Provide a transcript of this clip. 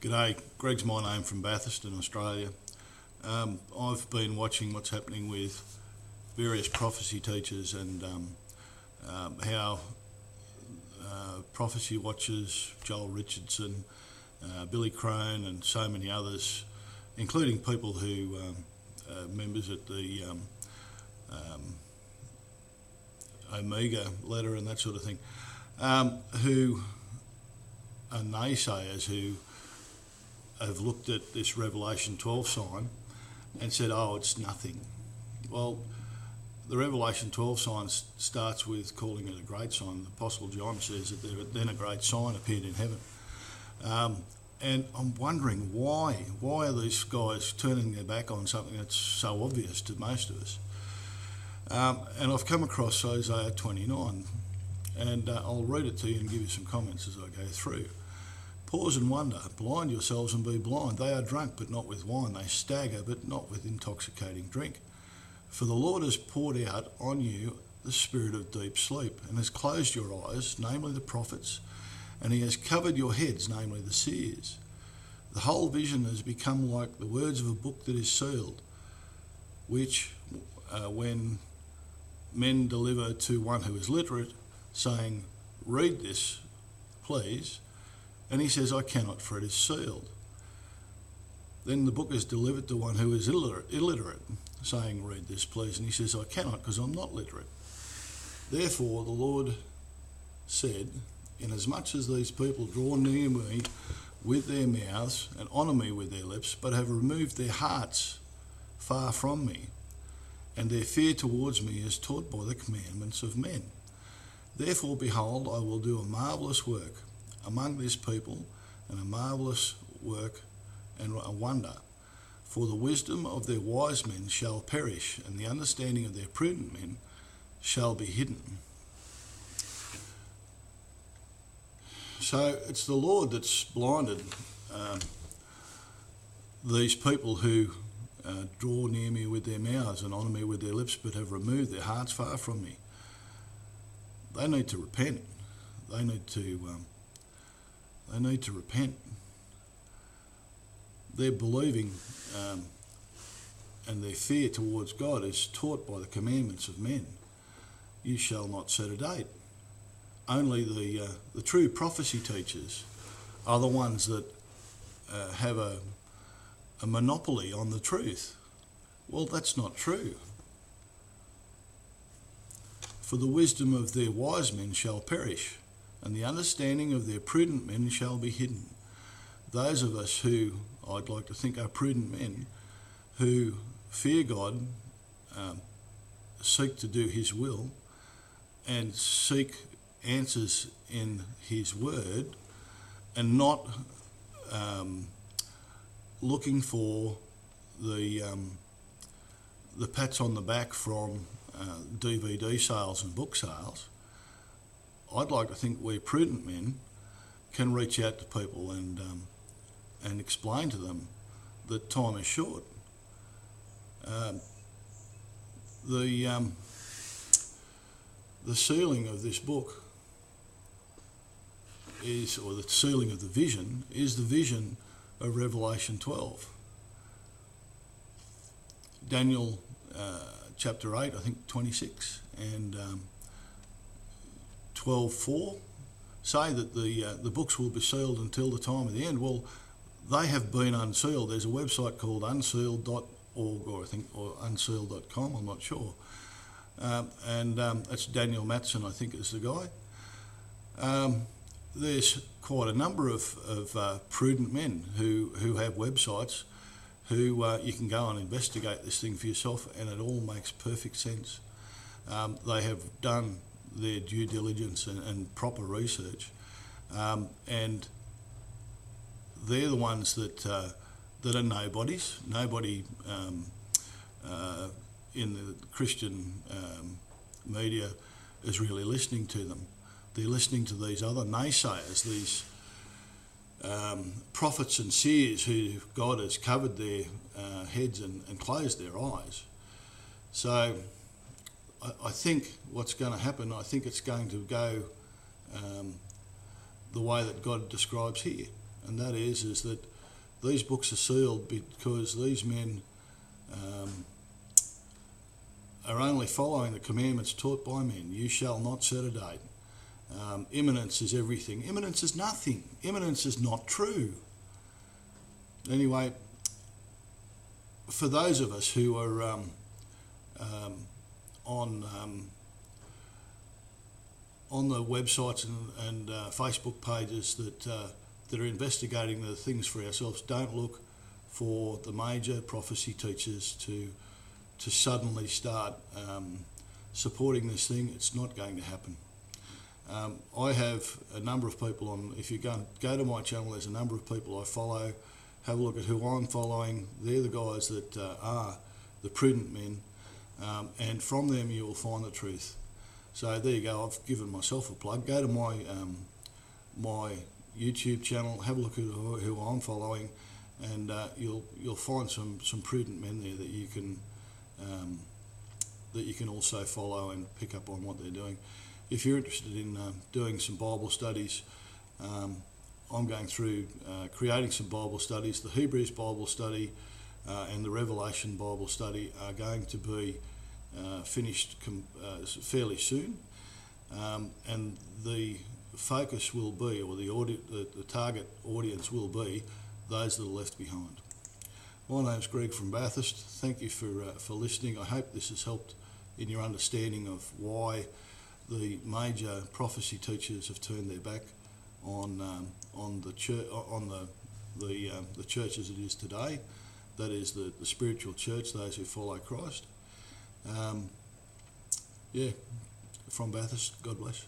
G'day, Greg's my name from Bathurst in Australia. I've been watching what's happening with various prophecy teachers and how prophecy watchers, Joel Richardson, Billy Crone and so many others, including people who are members at the Omega letter and that sort of thing, who are naysayers who have looked at this Revelation 12 sign and said, oh, it's nothing. Well, the Revelation 12 sign starts with calling it a great sign. The Apostle John says that then a great sign appeared in heaven. And I'm wondering why are these guys turning their back on something that's so obvious to most of us? And I've come across Isaiah 29, and I'll read it to you and give you some comments as I go through. Pause and wonder, blind yourselves and be blind. They are drunk, but not with wine. They stagger, but not with intoxicating drink. For the Lord has poured out on you the spirit of deep sleep, and has closed your eyes, namely the prophets, and he has covered your heads, namely the seers. The whole vision has become like the words of a book that is sealed, which, when men deliver to one who is literate, saying, read this, please, and he says, I cannot, for it is sealed. Then the book is delivered to one who is illiterate, saying, read this, please, and he says, I cannot, because I'm not literate. Therefore the Lord said, inasmuch as these people draw near me with their mouths and honour me with their lips, but have removed their hearts far from me, and their fear towards me is taught by the commandments of men. Therefore, behold, I will do a marvellous work among this people, and a marvellous work and a wonder. For the wisdom of their wise men shall perish, and the understanding of their prudent men shall be hidden. So it's the Lord that's blinded these people who draw near me with their mouths and honour me with their lips, but have removed their hearts far from me. They need to repent. They need to repent. Their believing and their fear towards God is taught by the commandments of men. You shall not set a date. Only the true prophecy teachers are the ones that have a monopoly on the truth. Well, that's not true. For the wisdom of their wise men shall perish, and the understanding of their prudent men shall be hidden. Those of us who, I'd like to think, are prudent men, who fear God, seek to do his will, and seek answers in his word, and not looking for the pats on the back from DVD sales and book sales. I'd like to think we prudent men can reach out to people and explain to them that time is short. The sealing of this book is, or the sealing of the vision, is the vision of Revelation 12. Daniel chapter 8, I think 26, and 12:4 say that the books will be sealed until the time of the end. Well, they have been unsealed. There's a website called unsealed.org, or unsealed.com, I'm not sure. And that's Daniel Matson, I think, is the guy. There's quite a number of prudent men who have websites who you can go and investigate this thing for yourself, and it all makes perfect sense. They have done their due diligence and proper research, and they're the ones that are nobodies. Nobody in the Christian media is really listening to them. They're listening to these other naysayers, these prophets and seers who God has covered their heads and closed their eyes. So I think what's going to happen, I think it's going to go the way that God describes here. and that is that these books are sealed because these men are only following the commandments taught by men. You shall not set a date. Imminence is everything. Imminence is nothing. Imminence is not true. Anyway, for those of us who are on the websites and Facebook pages that are investigating the things for ourselves, don't look for the major prophecy teachers to suddenly start supporting this thing. It's not going to happen. I have a number of people on, if you go to my channel, there's a number of people I follow. Have a look at who I'm following. They're the guys that are the prudent men, and from them you will find the truth. So there you go, I've given myself a plug. Go to my my YouTube channel, have a look at who I'm following, and you'll find some prudent men there that you can also follow and pick up on what they're doing. If you're interested in doing some Bible studies, I'm going through creating some Bible studies. The Hebrews Bible study and the Revelation Bible study are going to be finished fairly soon, and the focus will be, or the target audience will be, those that are left behind. My name's Greg from Bathurst. Thank you for listening. I hope this has helped in your understanding of why the major prophecy teachers have turned their back on the church, on the church as it is today. That is the spiritual church, those who follow Christ. From Bathurst, God bless.